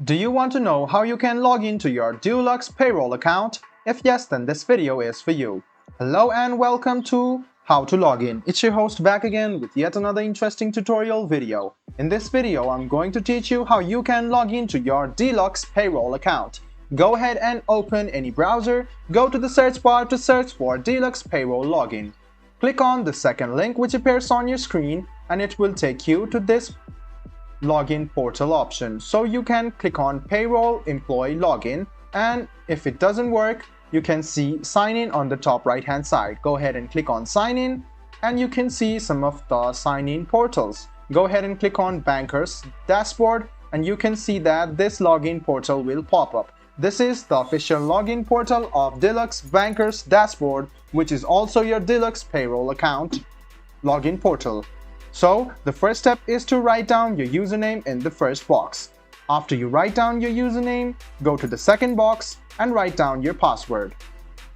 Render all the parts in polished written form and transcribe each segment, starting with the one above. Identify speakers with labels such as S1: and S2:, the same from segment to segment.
S1: Do you want to know how you can log into your Deluxe Payroll account? If yes, then this video is for you. Hello and welcome to How to Log In. It's your host back again with yet another interesting tutorial video. In this video, I'm going to teach you how you can log into your Deluxe Payroll account. Go ahead and open any browser, go to the search bar to search for Deluxe Payroll Login. Click on the second link which appears on your screen and it will take you to this login portal option. So you can click on Payroll Employee Login, and if it doesn't work, you can see sign in on the top right hand side. Go ahead and click on sign in and you can see some of the sign in portals. Go ahead and click on Bankers Dashboard and you can see that this login portal will pop up. This is the official login portal of Deluxe Bankers Dashboard, which is also your Deluxe Payroll account login portal. So the first step is to write down your username in the first box. After you write down your username, go to the second box and write down your password.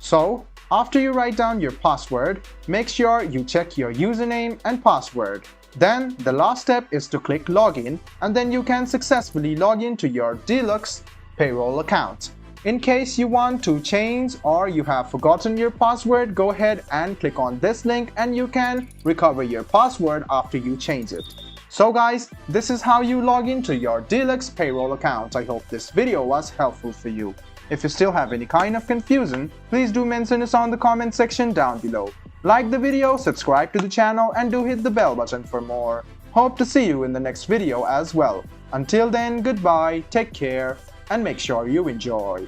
S1: So after you write down your password, make sure you check your username and password. Then the last step is to click login, and then you can successfully log into your Deluxe Payroll account. In case you want to change or you have forgotten your password, go ahead and click on this link and you can recover your password after you change it. So guys, this is how you log into your Deluxe Payroll account. I hope this video was helpful for you. If you still have any kind of confusion, please do mention us on the comment section down below. Like the video, subscribe to the channel and do hit the bell button for more. Hope to see you in the next video as well. Until then, goodbye, take care, and make sure you enjoy.